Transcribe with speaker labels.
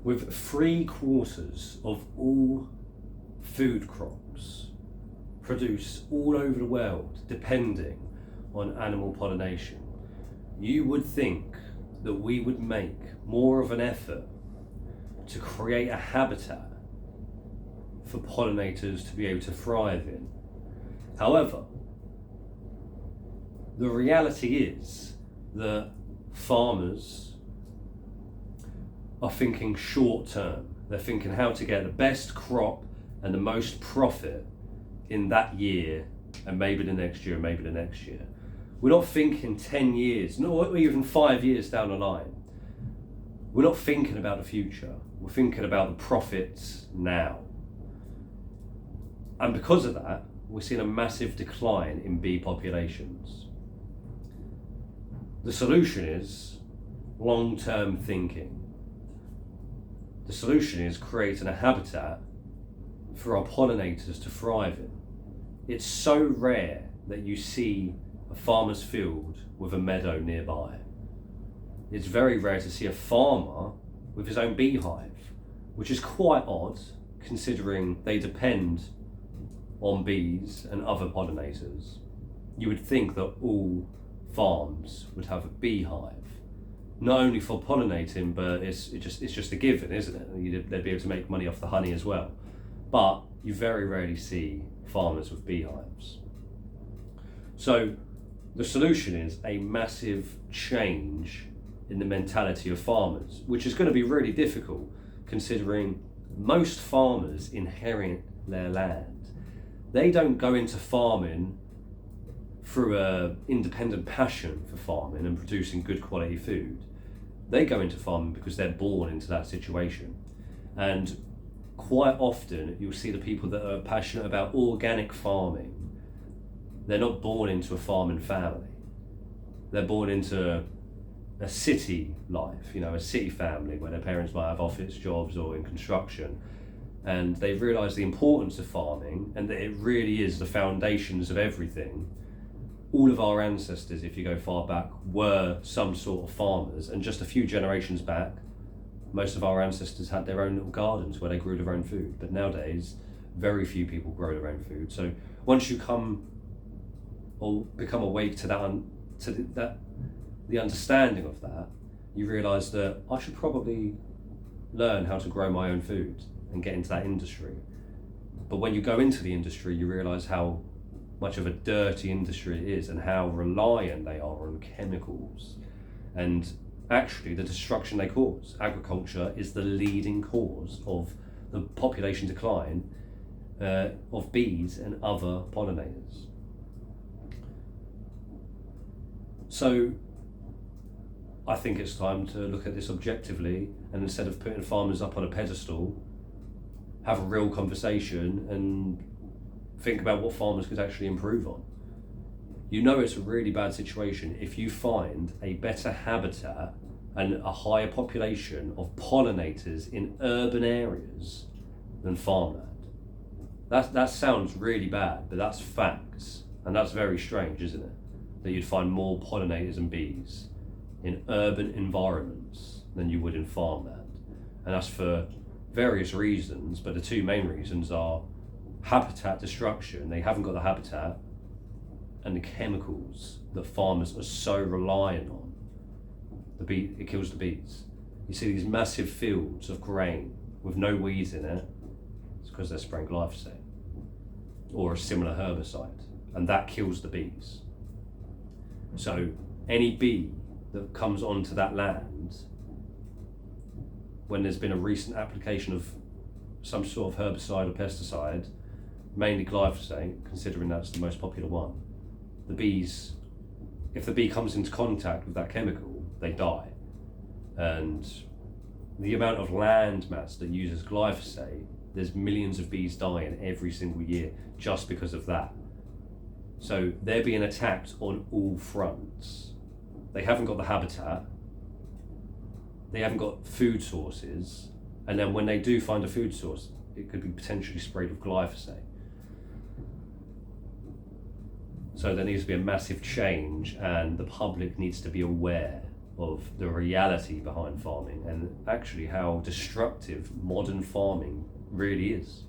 Speaker 1: With 3/4 of all food crops produced all over the world depending on animal pollination, you would think that we would make more of an effort to create a habitat for pollinators to be able to thrive in. However, the reality is that farmers are thinking short term. They're thinking how to get the best crop and the most profit in that year, and maybe the next year, and maybe the next year. We're not thinking 10 years, not even 5 years down the line. We're not thinking about the future. We're thinking about the profits now. And because of that, we're seeing a massive decline in bee populations. The solution is long-term thinking. The solution is creating a habitat for our pollinators to thrive in. It's so rare that you see a farmer's field with a meadow nearby. It's very rare to see a farmer with his own beehive, which is quite odd considering they depend on bees and other pollinators. You would think that all farms would have a beehive, not only for pollinating, but it's just a given, isn't it? They'd be able to make money off the honey as well. But you very rarely see farmers with beehives. So the solution is a massive change in the mentality of farmers, which is going to be really difficult considering most farmers inherit their land. They don't go into farming through an independent passion for farming and producing good quality food. They go into farming because they're born into that situation. And quite often you'll see the people that are passionate about organic farming, they're not born into a farming family. They're born into a city life, a city family where their parents might have office jobs or in construction. And they realise the importance of farming and that it really is the foundations of everything. All of our ancestors, if you go far back, were some sort of farmers, and just a few generations back, most of our ancestors had their own little gardens where they grew their own food. But nowadays, very few people grow their own food. So once you come or become awake to the understanding of that, you realise that I should probably learn how to grow my own food and get into that industry. But when you go into the industry, you realise how much of a dirty industry it is and how reliant they are on chemicals and actually the destruction they cause. Agriculture is the leading cause of the population decline of bees and other pollinators. So I think it's time to look at this objectively, and instead of putting farmers up on a pedestal, have a real conversation and think about what farmers could actually improve on. It's a really bad situation if you find a better habitat and a higher population of pollinators in urban areas than farmland. That sounds really bad, but that's facts, and that's very strange, isn't it? That you'd find more pollinators and bees in urban environments than you would in farmland. And that's for various reasons, but the two main reasons are habitat destruction. They haven't got the habitat, and the chemicals that farmers are so reliant on. It kills the bees. You see these massive fields of grain with no weeds in it. It's because they're spraying glyphosate or a similar herbicide, and that kills the bees. So any bee that comes onto that land, when there's been a recent application of some sort of herbicide or pesticide, mainly glyphosate, considering that's the most popular one, the bees, if the bee comes into contact with that chemical, they die. And the amount of land mass that uses glyphosate, there's millions of bees dying every single year just because of that. So they're being attacked on all fronts. They haven't got the habitat, they haven't got food sources, and then when they do find a food source, it could be potentially sprayed with glyphosate. So there needs to be a massive change, and the public needs to be aware of the reality behind farming and actually how destructive modern farming really is.